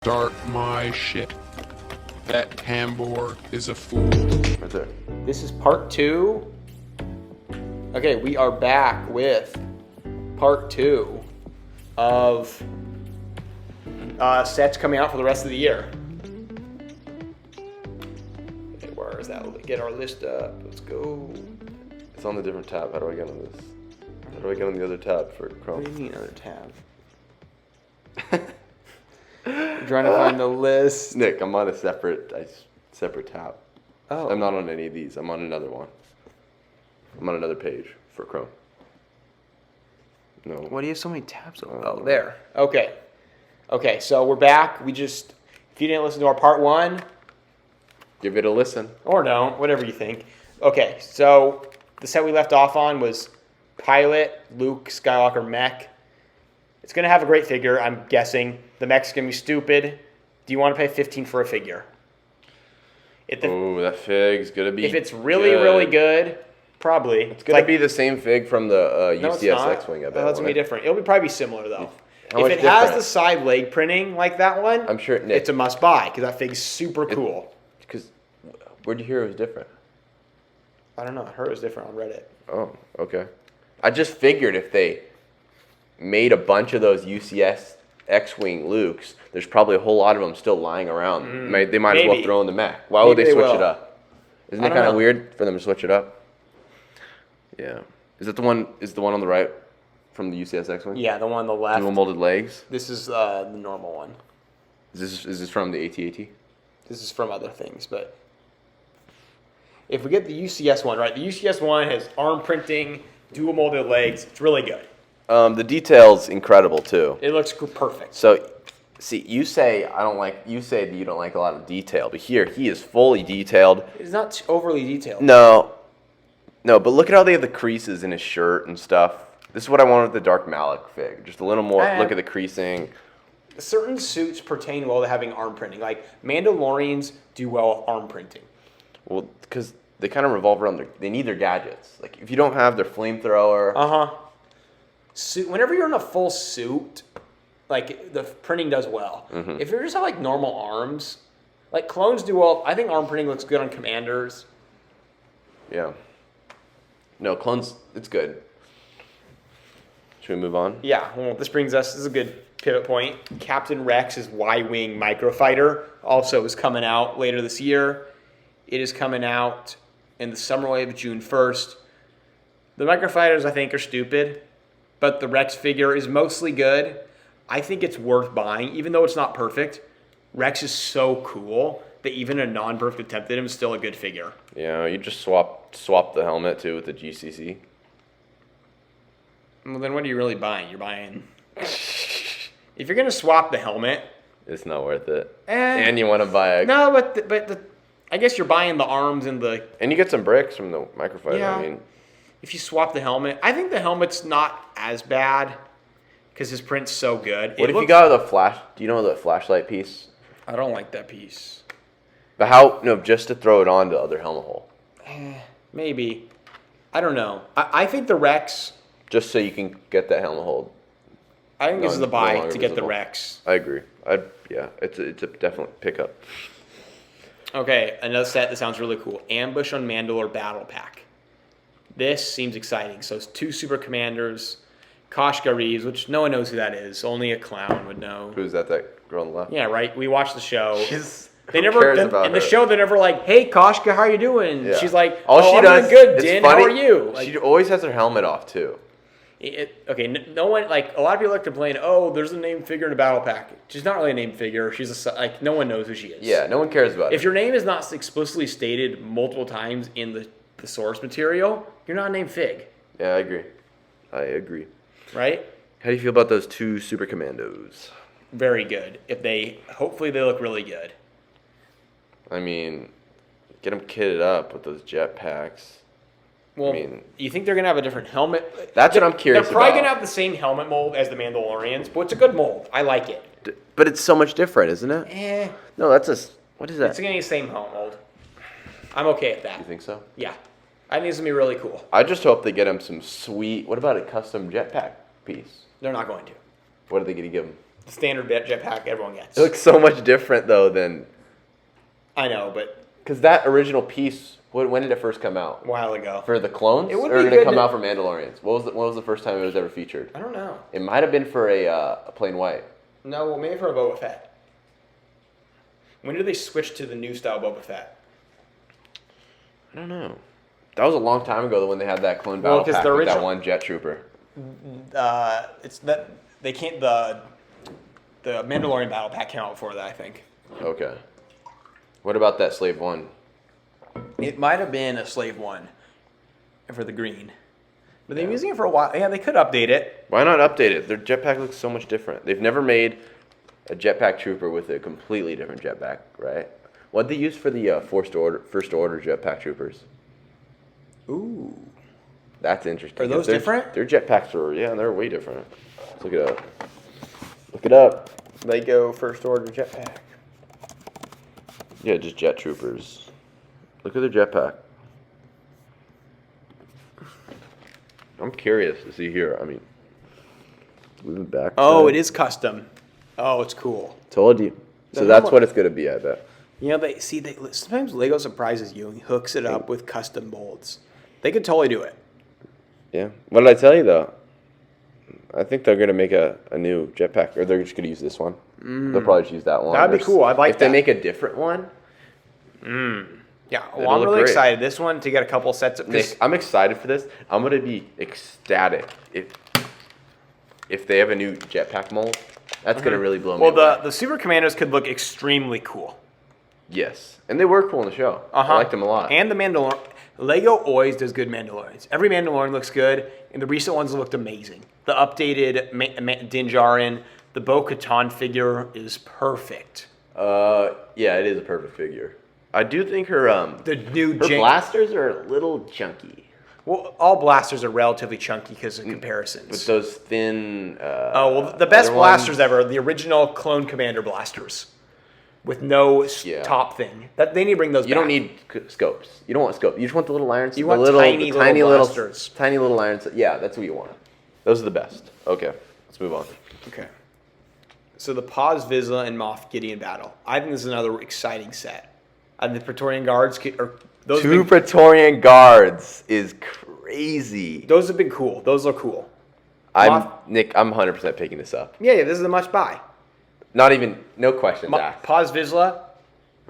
Start my shit. That Tambor is a fool. Right there. This is part 2. Okay, we are back with part 2 of sets coming out for the rest of the year. Okay, where is that? Get our list up. Let's go. It's on the different tab. How do I get on this? How do I get on the other tab for Chrome? What do you mean other tab? I'm trying to find the list. Nick, I'm on a separate tab. Oh. I'm not on any of these. I'm on another one. I'm on another page for Chrome. No. Why do you have so many tabs open? Oh, there. Okay. Okay, so we're back. If you didn't listen to our part 1, Give it a listen. or don't, whatever you think. Okay, so the set we left off on was Pilot, Luke, Skywalker, Mech. It's going to have a great figure, I'm guessing. The mech's going to be stupid. Do you want to pay 15 for a figure? Oh, that fig's going to be If it's really, really good, probably. It's going to be the same fig from the No, it's UCS not. X-Wing, I bet. That's going to be different. It'll probably be similar, though. How If much it has different? the side leg printing like that one, I'm sure, Nick. it's a must-buy, because that fig's super cool. Because where'd you hear it was different? I don't know. I heard it was different on Reddit. Oh, okay. I just figured if they made a bunch of those UCS X-Wing Lukes, there's probably a whole lot of them still lying around. They might as well Maybe. throw in the mech. Why would Maybe they they switch will. it up? Isn't I it don't kind of know. weird for them to switch it up? Yeah. Is that the one? Is the one on the right from the UCS X-Wing? Yeah, the one on the left. Dual molded legs. This is the normal one. Is this from the AT-AT? This is from other things, but if we get the UCS one, right? The UCS one has arm printing, dual molded legs. It's really good. The detail's incredible too. It looks perfect. So, see, you say that you don't like a lot of detail, but here he is fully detailed. It's not overly detailed. No, but look at how they have the creases in his shirt and stuff. This is what I wanted with the Dark Malik fig. Just a little more. Look at the creasing. Certain suits pertain well to having arm printing. Like Mandalorians do well with arm printing. Well, because they kind of revolve around they need their gadgets. Like if you don't have their flamethrower. Whenever you're in a full suit, like the printing does well. Mm-hmm. If you just have like normal arms, like clones do well. I think arm printing looks good on commanders. Yeah. No, clones. It's good. Should we move on? Yeah, well, this is a good pivot point. Captain Rex's Y-Wing microfighter also is coming out later this year. It is coming out in the summer wave of June 1st. The microfighters, I think, are stupid, but the Rex figure is mostly good. I think it's worth buying, even though it's not perfect. Rex is so cool that even a non-perfect attempt at him is still a good figure. Yeah, you just swap the helmet too with the GCC. Well, then what are you really buying? You're buying... If you're going to swap the helmet... It's not worth it. Eh. And you want to buy a... No, but I guess you're buying the arms and the... And you get some bricks from the microfighter. Yeah. I mean, If you swap the helmet, I think the helmet's not as bad because his print's so good. what if you got the flash? Do you know the flashlight piece? I don't like that piece. But how? No, just to throw it on the other helmet hole. Maybe. I don't know. I think the Rex... Just so you can get that helmet hole. I think this is the No buy longer to get the visible. Rex. I agree. Yeah, it's a definite pickup. Okay, another set that sounds really cool. Ambush on Mandalore Battle Pack. This seems exciting. So it's 2 Super Commanders, Koshka Reeves, which no one knows who that is. Only a clown would know. Who's that girl on the left? Yeah, right? We watched the show. Who cares about in her? the show. They're never like, "Hey, Koshka, how are you doing?" Yeah. She's like, All she I'm does. doing good, it's Din. funny, How are you?" Like, she always has her helmet off too. No one like a lot of people like to complain. Oh, there's a named figure in a battle pack. She's not really a named figure. She's like no one knows who she is. Yeah, no one cares about If it. your name is not explicitly stated multiple times in the source material, you're not named Fig, Yeah, I agree. right? How do you feel about those 2 Super Commandos? Very good. Hopefully they look really good. I mean, get them kitted up with those jetpacks. Well, you think they're gonna have a different helmet? That's what I'm curious They're probably about. gonna have the same helmet mold as the Mandalorians, but it's a good mold. I like it. But it's so much different, isn't it? No, what is that? It's gonna be the same helmet mold. I'm okay with that. You think so? Yeah, I think it's gonna be really cool. I just hope they get him some sweet. What about a custom jetpack piece? They're not going to. What are they going to give him? the standard jetpack everyone gets. It looks so much different though than I know, but because that original piece. When did it first come out? a while ago. For the clones, It would or be did it good come to- out for Mandalorians? What was the first time it was ever featured? I don't know. It might have been for a plain white. No, well, maybe for a Boba Fett. When did they switch to the new style Boba Fett? I don't know. That was a long time ago when they had that clone Well, battle 'cause pack the with that original- one jet trooper. It's that they can't the Mandalorian battle pack came out before that, I think. Okay. What about that Slave One? It might have been a Slave One for the green, but they've been using it for a while. Yeah, they could update it. Why not update it? Their jetpack looks so much different. They've never made a jetpack trooper with a completely different jetpack, right? What'd they use for the first order jetpack troopers? Ooh. That's interesting. Are those 'cause different? Their jetpacks they're way different. Let's look it up. Look it up. Lego First Order jetpack. Yeah, just jet troopers. Look at their jetpack. I'm curious to see here. I mean, move it back. Oh, it is custom. Oh, it's cool. Told you. So The that's normal- what it's gonna be, I bet. You know, they sometimes Lego surprises you and hooks it up with custom molds. They could totally do it. Yeah. What did I tell you though? I think they're gonna make a new jetpack, or they're just gonna use this one. They'll probably just use that one. That'd be cool. I'd like if they that. make a different one. Yeah, It'll well, I'm look really great. excited. This one to get a couple sets of. Nick, I'm excited for this. I'm gonna be ecstatic if they have a new jetpack mold. That's gonna really blow me Well, away. the Super Commandos could look extremely cool. Yes, and they were cool in the show. I liked them a lot. And the Mandalorian. Lego always does good Mandalorians. Every Mandalorian looks good, and the recent ones looked amazing. The updated Din Djarin, the Bo-Katan figure is perfect. Yeah, it is a perfect figure. I do think her The new her blasters are a little chunky, Well, all blasters are relatively chunky because of comparisons. but those thin. Oh, well, the best other blasters ones- ever, the original Clone Commander blasters. With no Yeah. top thing. They need to bring those You back. don't need scopes. You don't want scopes. You just want the little irons. You the want little, tiny the little blasters. tiny little irons. Yeah, that's what you want. Those are the best. Okay, let's move on. Okay. So the Paz Vizsla and Moff Gideon battle. I think this is another exciting set. And the Praetorian Guards, those Two have been, Praetorian guards is crazy. those have been cool. Those look cool. Nick. I'm 100% picking this up. Yeah, this is a must buy. Not even no questions asked. Paz Vizsla,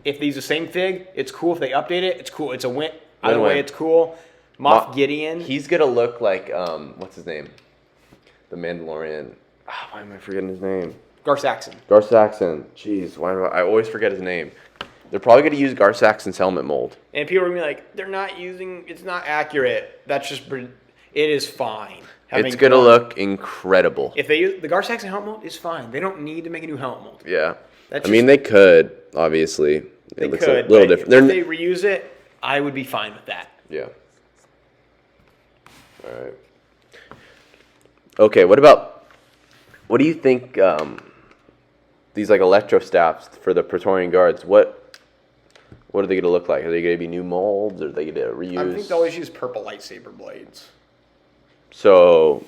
if these are the same fig, it's cool. If they update it, it's cool. It's a win. Either Win-win. way, it's cool. Moff Gideon. He's gonna look like what's his name? The Mandalorian. Why am I forgetting his name? Gar Saxon. Gar Saxon. Jeez, why do I always forget his name? They're probably gonna use Gar Saxon's helmet mold. And people are gonna be like, they're not using. It's not accurate. That's just. It is fine. It's gonna look incredible. If they use the Gar Saxon helmet mold, is fine. They don't need to make a new helmet mold. Yeah. That's I mean, they could obviously. They It looks could. a little but different. If they reuse it, I would be fine with that. Yeah. All right. Okay. What do you think? These like electro staffs for the Praetorian Guards. What are they gonna look like? Are they gonna be new molds? Or are they gonna reuse? I think they always use purple lightsaber blades. So,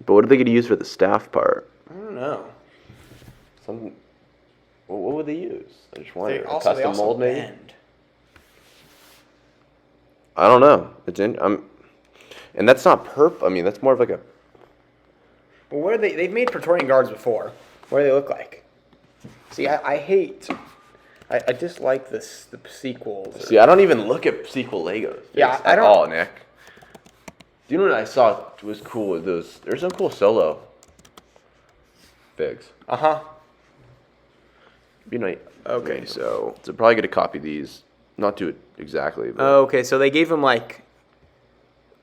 but what are they gonna use for the staff part? I don't know. Some. What would they use? I just wonder. They A also custom mold, maybe. bend. I don't know. And that's not perp. I mean, that's more of like a. Well, what are they? They've made Praetorian Guards before. What do they look like? See, I hate. I dislike the sequels. See, I don't even look at sequel Legos. Yeah, I at don't- all, Nick. Do you know what I saw was cool with those? There's some cool solo figs. Uh huh. You know. Okay, so. probably gonna copy these. Not do it exactly. But Okay, so they gave him like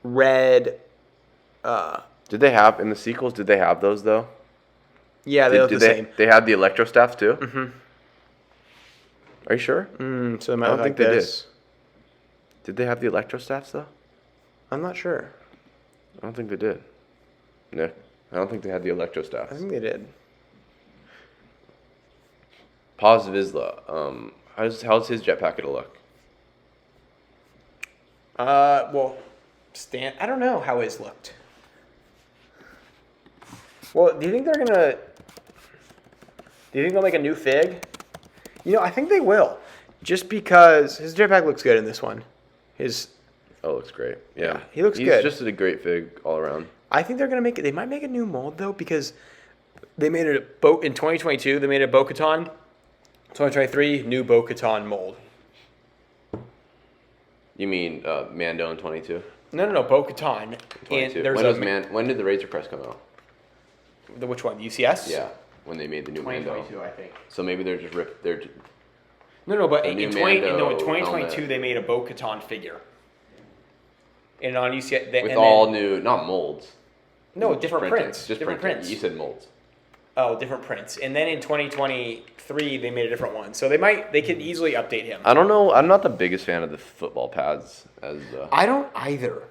red. did they have in the sequels? Did they have those though? Yeah, they look the same. They had the electro staff too. Mm-hmm. Are you sure? So they might I don't look think like they did. this. Did they have the electro staffs though? I'm not sure. I don't think they did. Nick, I don't think they had the electro staffs. I think they did. Paz Vizsla. How's his jetpack gonna look? Well, I don't know how his looked. Well, do you think they're gonna? Do you think they'll make a new Fig? I think they will. Just because his jetpack looks good in this one. Oh, looks great. Yeah, he looks He's good. just a great Fig all around. I think they're gonna make it. They might make a new mold though because they made it a boat in 2022. They made a Bo-Katan. 2023 new Bo-Katan mold. You mean Mando in 22? No, Bo-Katan. 22. And there's When did the Razor Crest come out? which one? UCS? Yeah, when they made the new Mando. 2022, I think. So maybe they're just ripped. No, but The in new 2022 helmet. they made a Bo-Katan figure. And on UCS with all new, not molds. different printing. prints. Just different printing. prints. You said molds. Oh, different prints. And then in 2023 they made a different one. So they could easily update him. I don't know. I'm not the biggest fan of the football pads. I don't either.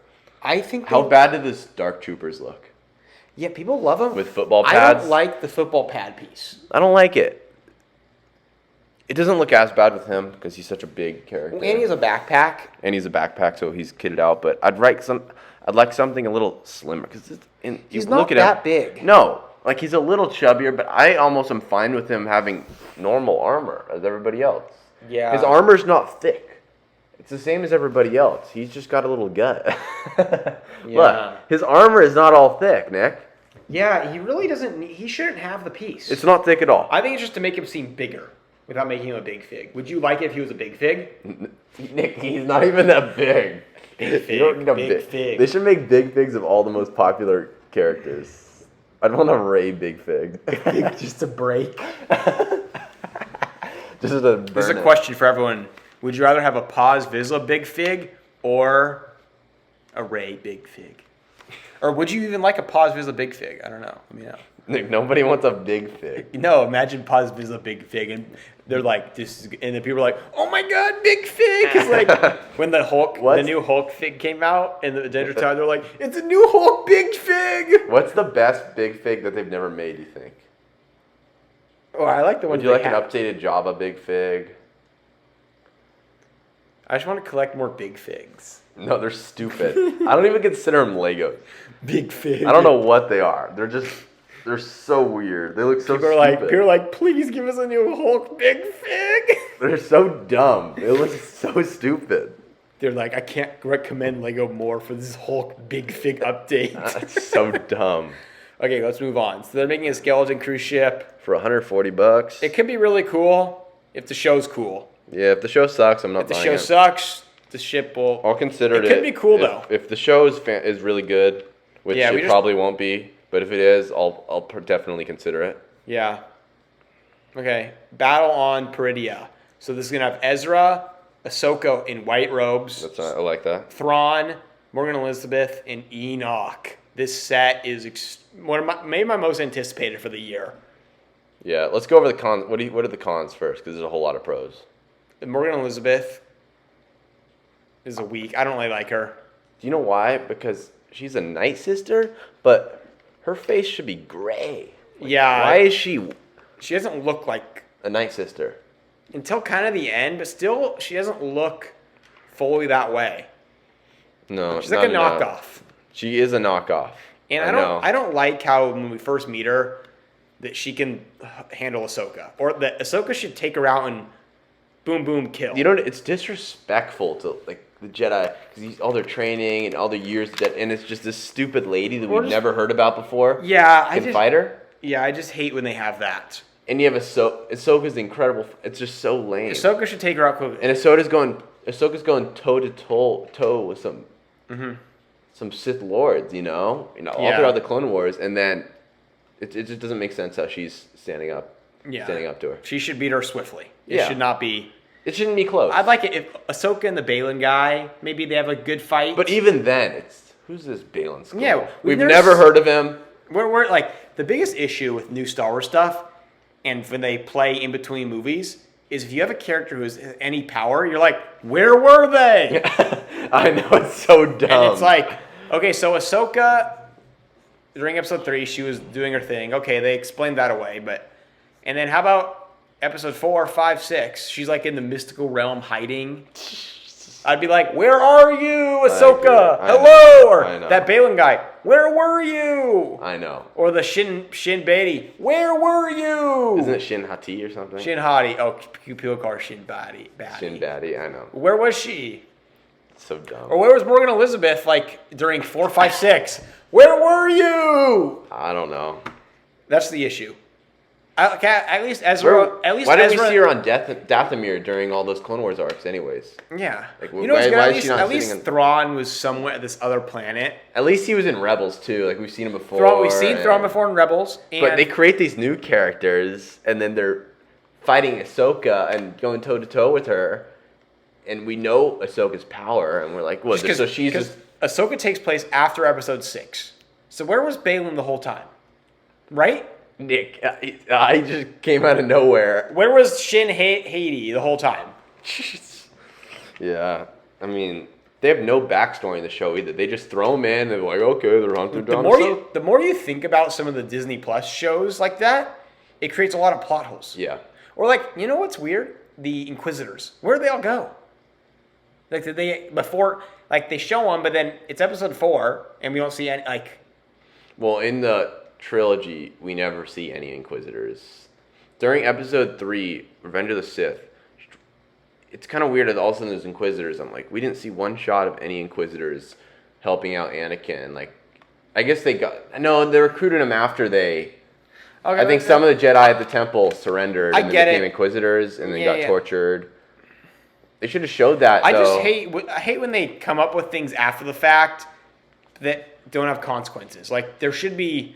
I think How bad did this Dark Troopers look? Yeah, people love them With football I pads? don't like the football pad piece. I don't like it. It doesn't look as bad with him because he's such a big character. And he has a backpack. And he's a backpack, so he's kitted out. But I'd like something a little slimmer because He's not that big. No, like he's a little chubbier, but I almost am fine with him having normal armor as everybody else. Yeah. His armor's not thick. It's the same as everybody else. He's just got a little gut. Look, his armor is not all thick, Nick. Yeah, he really doesn't. He shouldn't have the piece. It's not thick at all. I think it's just to make him seem bigger without making him a big fig. Would you like it if he was a big fig? Nick, he's not even that big. Big fig, You don't need a big fig. They should make big figs of all the most popular characters. I'd want a Ray Big Fig. Just to break. Just to burn This is a it. question for everyone. Would you rather have a Paz Vizsla big fig or a Ray big fig? Or would you even like a Paz Vizsla big fig? I don't know. Let me know. Nick, nobody wants a big fig. No, imagine Paz Vizsla big fig, and they're like, "This is," and then people are like, "Oh my god, big fig!" Because like when the new Hulk fig came out, and the Ginger Tower, they're like, "It's a new Hulk big fig." What's the best big fig that they've never made, you think? Oh, I like the one. Would you like an updated Jabba Big Fig? I just want to collect more big figs. No, they're stupid. I don't even consider them Legos. Big fig. I don't know what they are. They're so weird. They look so People stupid. are like, please give us a new Hulk big fig. They're so dumb. It looks so stupid. They're like, I can't recommend Lego more for this Hulk big fig update. That's so dumb. Okay, let's move on. So they're making a skeleton cruise ship. For $140. It could be really cool if the show's cool. Yeah, if the show sucks, I'm not If the buying show it. sucks, the ship will. I'll consider it. It could be cool, if, though. If the show is really good, which Yeah, we it just- probably won't be, but if it is, I'll definitely consider it. Yeah. Okay. Battle on Peridia. So this is gonna have Ezra, Ahsoka in white robes, I like that. Thrawn, Morgan Elizabeth, and Enoch. This set is maybe my most anticipated for the year. Yeah, let's go over the cons. What are the cons first? Because there's a whole lot of pros. Morgan Elizabeth is a weak. I don't really like her. Do you know why? Because she's a Night Sister, but her face should be gray. Yeah. Why is she She doesn't look like a Night Sister? until kind of the end, but still she doesn't look fully that way. No, She's like a not enough. knockoff. She is a knockoff. And know. I don't like how when we first meet her that she can handle Ahsoka, or that Ahsoka should take her out and boom boom kill. You know, it's disrespectful to like the Jedi because all their training and all their years, and it's just this stupid lady that Or we've just- never heard about before. Yeah, can fight her. Yeah, I just hate when they have that. And you have Ahsoka's incredible. It's just so lame. Ahsoka should take her out quickly. And Ahsoka's going toe to toe with some Sith lords, all Yeah. throughout the Clone Wars, and then it just doesn't make sense how she's standing up to her. She should beat her swiftly. It Yeah. should not be. It shouldn't be close. I'd like it if Ahsoka and the Balin guy, maybe they have a good fight. but even then, who's this Balin Skull? Yeah, we've we've never never heard of him. we're like the biggest issue with new Star Wars stuff, and when they play in between movies, is if you have a character who has any power, you're like, where were they? I know, it's so dumb. And it's like, okay, so Ahsoka, during episode 3, she was doing her thing. Okay, they explained that away, and then how about episode 4, 5, 6? She's like in the mystical realm hiding. I'd be like, where are you, Ahsoka? I know. Hello! I Or know. that Balin guy, Where were you? I know. Or the Shin Beatty, where were you? Isn't it Shin Hati or something? Shin Hati. Oh, people call her Shin Batty. Shin Batty, I know. Where was she? So dumb. Or where was Morgan Elizabeth like during 4, 5, 6? Where were you? I don't know. That's the issue. At least Ezra. At least why didn't Ezra, we see her on Dathomir during all those Clone Wars arcs, anyways? Yeah. Like, You know what's why- good? why At is she not least sitting on- Thrawn was somewhere at this other planet. At least he was in Rebels too. Like we've seen him before. We've seen Thrawn before in Rebels. And But they create these new characters, and then they're fighting Ahsoka and going toe to toe with her, and we know Ahsoka's power, and we're like, what? So she's just Ahsoka takes place after Episode 6. So where was Balin the whole time? Right? Nick. I just came out of nowhere. Where was Shin Hati the whole time? Yeah, I mean, they have no backstory in the show either. They just throw them in, and they're like, okay, they're hunting down. The more you think about some of the Disney Plus shows like that, it creates a lot of plot holes. Yeah. Or like, you know what's weird? The Inquisitors. Where do they all go? Like did they before? Like they show them, but then it's Episode 4, and we don't see any. Like, Well, in the trilogy, we never see any Inquisitors. During Episode 3, Revenge of the Sith, it's kind of weird that all of a sudden there's Inquisitors. I'm like, we didn't see one shot of any Inquisitors helping out Anakin. Like, I guess they recruited him after they. okay, I think some of the Jedi at the temple surrendered I and get then became it. Inquisitors and then Yeah, got yeah. tortured. They should have showed that. I though. just hate when they come up with things after the fact that don't have consequences. Like there should be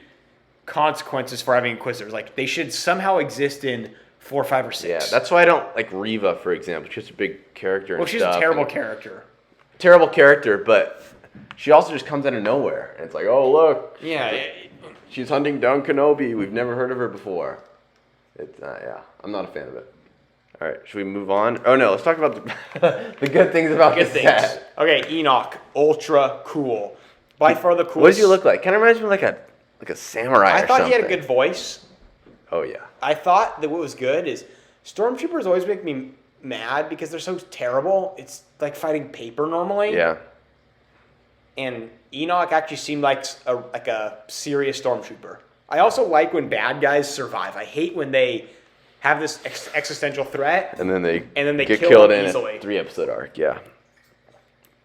consequences for having Inquisitors. Like they should somehow exist in 4, 5, or 6. Yeah, that's why I don't like Reva, for example. She's just a big character. well, and she's stuff, a terrible and- character. Terrible character, but she also just comes out of nowhere. And it's like, oh, look, Yeah, she's hunting down Kenobi. We've never heard of her before. It's yeah, I'm not a fan of it. All right, should we move on? Oh no, let's talk about the good things about good the things. set. Okay, Enoch, ultra cool. By far the coolest. What does he look like? Kind of reminds me of like a samurai. I or thought he had a something. good voice. Oh yeah. I thought that what was good is Stormtroopers always make me mad because they're so terrible. It's like fighting paper normally. Yeah. And Enoch actually seemed like a serious Stormtrooper. I also like when bad guys survive. I hate when they have this existential threat. And then they get kill killed them in easily. a 3-episode arc. Yeah.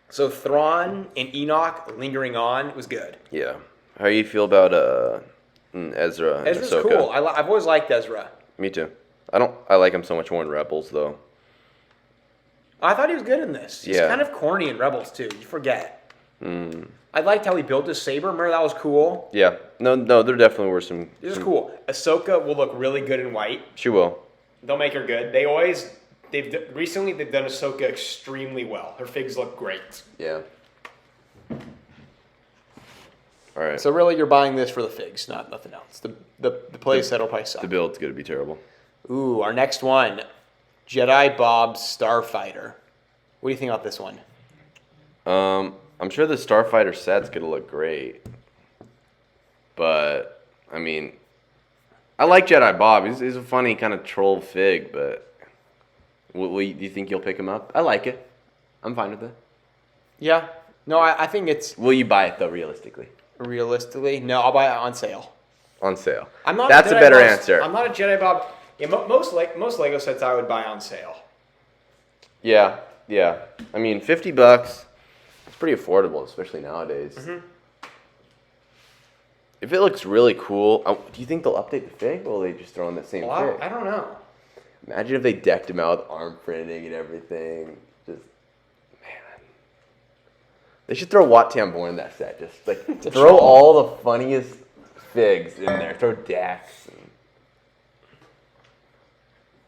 So Thrawn and Enoch lingering on was good. Yeah. How do you feel about Ezra and Ezra's Ahsoka? cool. I've always liked Ezra. Me too. I like him so much more in Rebels though. I thought he was good in this. He's Yeah. kind of corny in Rebels too. You forget. I liked how he built his saber. Remember that was cool. Yeah. No, there definitely were some. This is cool. Ahsoka will look really good in white. She will. They'll make her good. Recently they've done Ahsoka extremely well. Her figs look great. Yeah. All right. So really, you're buying this for the figs, not nothing else. The play set will probably suck. the build's gonna be terrible. Ooh, our next one, Jedi Bob's Starfighter. What do you think about this one? I'm sure the Starfighter set's gonna look great, but I mean, I like Jedi Bob. He's a funny kind of troll fig, but do you think you'll pick him up? I like it. I'm fine with it. Yeah. No, I think it's Will you buy it though? Realistically, realistically, no, I'll buy it on sale. on sale. I'm not. That's a Jedi better Bob's- answer. I'm not a Jedi Bob. Yeah, most Lego sets I would buy on sale. Yeah. I mean, $50. It's pretty affordable, especially nowadays. Mm-hmm. If it looks really cool, do you think they'll update the fig, or will they just throw in that same Well, fig? I don't know. Imagine if they decked him out with arm printing and everything. Just, man. They should throw Wat Tambor in that set. Just like throw all the funniest figs in there. Throw Dax. And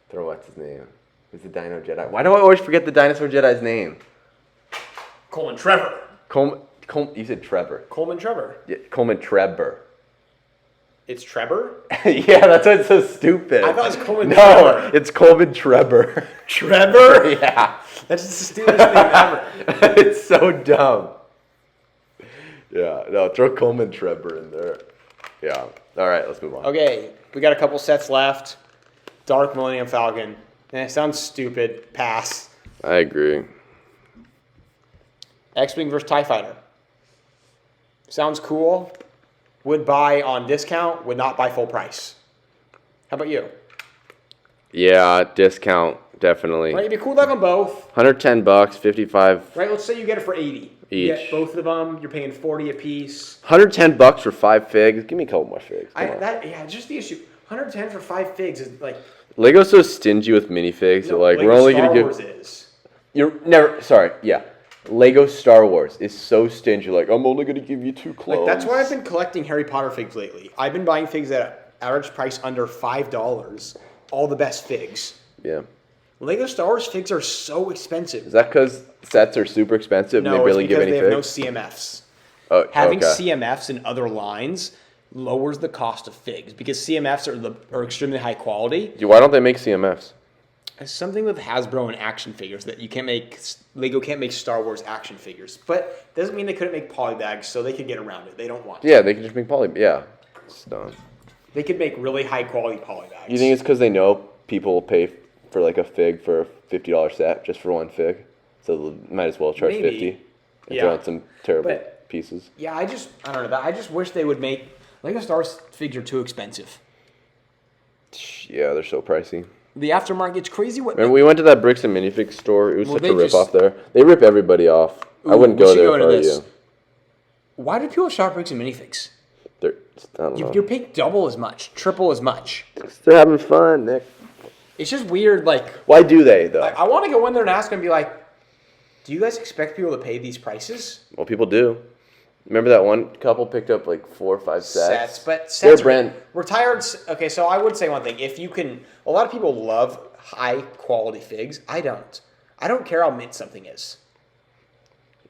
throw what's his name? Who's the Dino Jedi? Why do I always forget the Dinosaur Jedi's name? Coleman Trevor. You said Trevor. Coleman Trevor. Yeah, Coleman Trevor. It's Trevor? Yeah, that's why it's so stupid. I thought it was Coleman No, Trevor. it's Coleman Trevor. Trevor? Yeah. That's the stupidest thing ever. It's so dumb. Yeah, no, throw Coleman Trevor in there. Yeah. All right, let's move on. Okay, we got a couple sets left. Dark Millennium Falcon. It sounds stupid. Pass. I agree. X-Wing versus TIE Fighter. Sounds cool. Would buy on discount. Would not buy full price. How about you? Yeah, discount definitely. Right, it'd be cool to have them both. $110, 55. Right, let's say you get it for 80. You Each. get both of them. You're paying 40 a piece. $110 for 5 figs. Give me a couple more figs. Come on. Just the issue. 110 for 5 figs is like. Lego's so stingy with minifigs. No, Like Lego we're only Star gonna give. Wars is. You're never. Sorry. Yeah. Lego Star Wars is so stingy. Like I'm only gonna give you 2 clones. Like that's why I've been collecting Harry Potter figs lately. I've been buying figs at an average price under $5. All the best figs. Yeah. Lego Star Wars figs are so expensive. Is that because sets are super expensive and No, they barely it's give because any they have no figs? CMFs. Oh, Having okay. CMFs in other lines lowers the cost of figs because CMFs are extremely high quality. Why don't they make CMFs? It's something with Hasbro and action figures that you can't make. Lego can't make Star Wars action figures, but doesn't mean they couldn't make polybags, so they could get around it. They don't want to. Yeah, they can just make poly. Yeah. It's dumb. They could make really high quality polybags. You think it's because they know people will pay for like a fig for a $50 set just for 1 fig? So they might as well charge Maybe. 50 and Yeah. throw out some terrible But- pieces. Yeah, I don't know. I just wish they would make Lego Star Wars figs are too expensive. Yeah, they're so pricey. The aftermarket's crazy. What? Remember we went to that Bricks and Minifig store? It was Well, such they a rip just- off there. They rip everybody off. I Ooh, wouldn't we go should there go if I into were this. you. Why do people shop bricks and minifigs? They're, I don't know. You're paying double as much, triple as much. They're having fun, Nick. It's just weird. Like Why do they though? I want to go in there and ask them and be like, "Do you guys expect people to pay these prices?" Well, people do. Remember that one couple picked up like 4 or 5 sets? But They're sets brand. we're tired. Okay, so I would say one thing. If you can, a lot of people love high quality figs. I don't. I don't care how mint something is.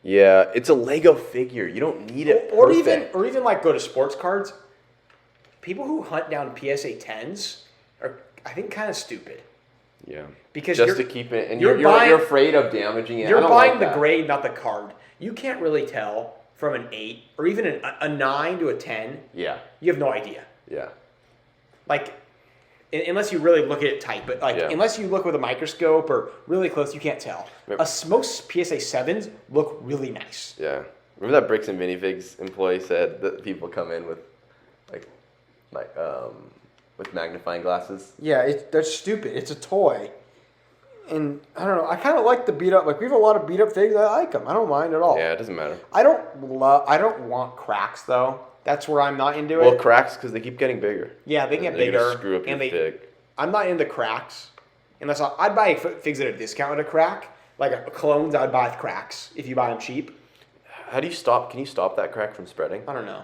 Yeah, it's a Lego figure. You don't need it. Or perfect. even like go to sports cards. People who hunt down PSA 10s are, I think, kind of stupid. Yeah. Because just you're- to keep it, and you're you're buying- afraid of damaging it. I You're don't buying like the that. grade, not the card. You can't really tell from an 8 or even a 9 to a 10. Yeah. You have no idea. Yeah. Like, unless you really look at it tight, but like, Yeah. unless you look with a microscope or really close, you can't tell. Yep. Most PSA 7s look really nice. Yeah. Remember that Bricks and Minifigs employee said that people come in with with magnifying glasses? Yeah, that's stupid. It's a toy. And I don't know. I kind of like the beat up. Like, we have a lot of beat up figs. I like them. I don't mind at all. Yeah, it doesn't matter. I don't want cracks though. That's where I'm not into Well, it. cracks because they keep getting bigger. Yeah, they get They're bigger. gonna screw up your and they, fig. I'm not into cracks. Unless I'd buy figs at a discount at a crack. Like clones, I'd buy cracks if you buy them cheap. How do you stop? Can you stop that crack from spreading? I don't know.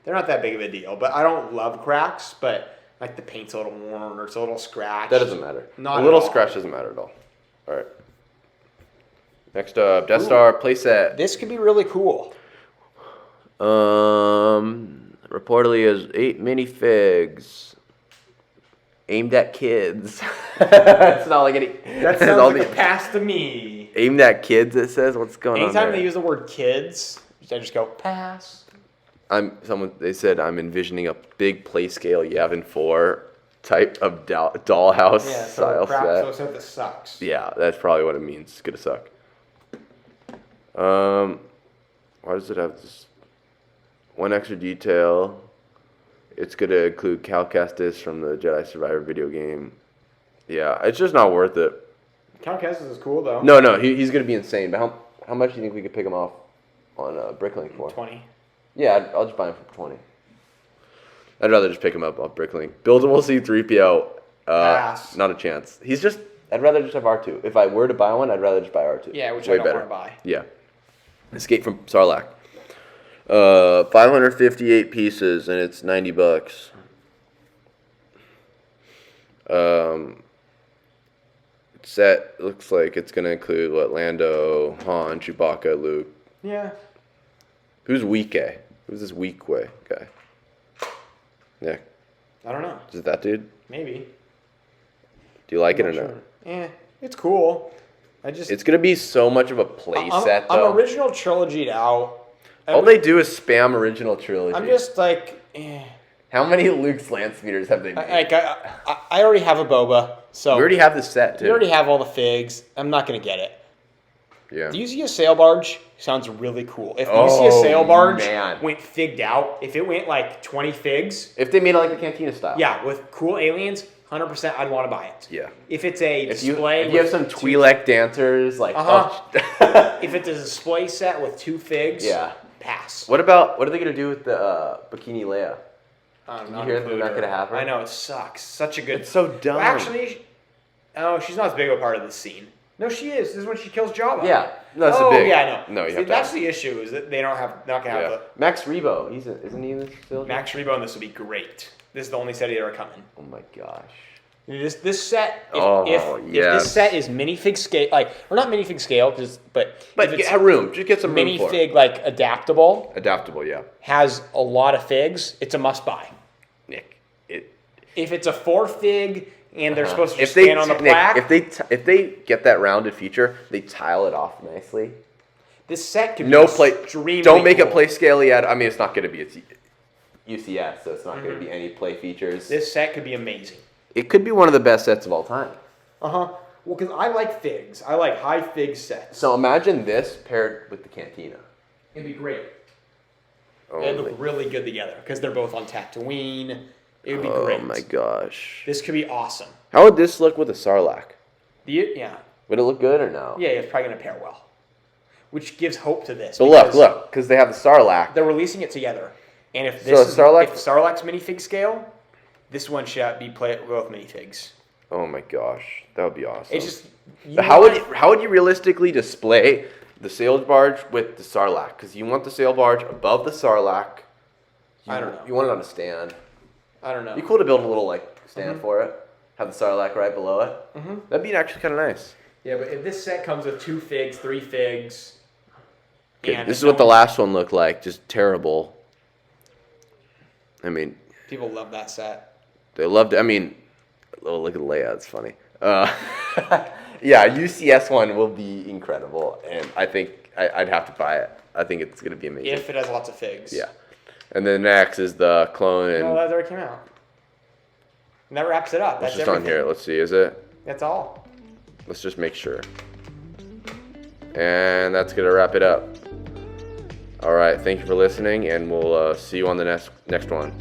They're not that big of a deal, but I don't love cracks. But like the paint's a little worn or it's a little scratched. That doesn't matter. Not a little at all. scratch doesn't matter at all. All right. Next up, Death Star playset. This could be really cool. Reportedly is 8 minifigs aimed at kids. It's not like any. That sounds all like a pass to me. aimed at kids. It says what's going on Anytime there? they use the word kids, I just go pass. They said I'm envisioning a big play scale Yavin 4 type of dollhouse Yeah, style so set. this sucks. Yeah, that's probably what it means. It's gonna suck. Why does it have this one extra detail? It's gonna include Cal Kestis from the Jedi Survivor video game. Yeah, it's just not worth it. Count Kestis is cool though. No, he's gonna be insane. But how much do you think we could pick him off on Bricklink for? 20. Yeah, I'll just buy him for 20. I'd rather just pick him up off Bricklink. Buildable C-3PO. Pass. Not a chance. I'd rather just have R2. If I were to buy one, I'd rather just buy R2. Yeah, which Way I don't better. want to buy. Yeah. Escape from Sarlacc. 558 pieces, and it's $90. Set looks like it's gonna include Lando, Han, Chewbacca, Luke. Yeah. Who's Weequay? Who's this Weequay guy? Yeah, I don't know. is it that dude? Maybe. Do you like it or Not not? sure. Yeah, it's cool. It's gonna be so much of a play set though. I'm original trilogied out. All they do is spam original trilogy. I'm just like, How many Luke's land speeders have they made? I already have a boba, so We already have this set too. we already have all the figs. I'm not gonna get it. Yeah. Do you see a sail barge? Sounds really cool. If you see a sail barge man. went figged out, if it went like 20 figs, If they made it like the Cantina style. yeah, with cool aliens, 100% I'd want to buy it. Yeah. If it's a If you display, have with some two- Twi'lek dancers, like if it's a display set with 2 figs, Yeah. pass. what are they gonna do with the Bikini Leia? I'm You hear they're not gonna have her? I know, it sucks. Such a good. It's so dumb. Well, actually, oh, she's not as big of a part of this scene. No, she is. This is when she kills Jabba. Yeah. No, that's oh, a big. yeah, I know. No, you See, have to that's have- the issue is that they don't have, not gonna have Yeah. Max Rebo, isn't he in this still? Max Rebo, and this will be great. This is the only set he's ever coming. Oh my gosh. This set, if yes. this set is minifig scale, like, or not minifig scale, but But if it's get room. Just get some room for it. minifig like adaptable, Adaptable, yeah. has a lot of figs, it's a must buy. Nick, If it's a 4 fig and they're supposed to if just they stand on the Nick, plaque, if they get that rounded feature, they tile it off nicely. this set could be No play. extremely Don't make cool. it play scale yet. I mean, it's not going to be it's UCS, so it's not going to be any play features. This set could be amazing. It could be one of the best sets of all time. Well, because I like figs. I like high fig sets. So imagine this paired with the Cantina. It'd be great. Oh, They'd look really good together because they're both on Tatooine. It would be great. my gosh. This could be awesome. How would this look with a Sarlacc? Yeah. Would it look good or no? Yeah, it's probably going to pair well. Which gives hope to this. But look, because because they have the Sarlacc. They're releasing it together. And if So this is, Sarlacc- if Sarlacc's minifig scale, this one should be both minifigs. Oh my gosh, that would be awesome. It's just... How would you realistically display the sail barge with the Sarlacc? Because you want the sail barge above the Sarlacc. I don't know. You want it on a stand. I don't know. It'd be cool to build a little like stand for it. Have the Sarlacc right below it. That'd be actually kind of nice. Yeah, but if this set comes with 2 figs, 3 figs... Okay, and this if is no what the one- last one looked like. Just terrible. I mean, People love that set. they loved it. I mean, oh, look at Leia. It's funny. Yeah, UCS one will be incredible, and I think I'd have to buy it. I think it's gonna be amazing. If it has lots of figs. Yeah, and then next is the clone, and No, that already came out. And that wraps it up. it's That's just everything. on here. Let's see. Is it? That's all. Let's just make sure. And that's gonna wrap it up. All right. Thank you for listening, and we'll see you on the next one.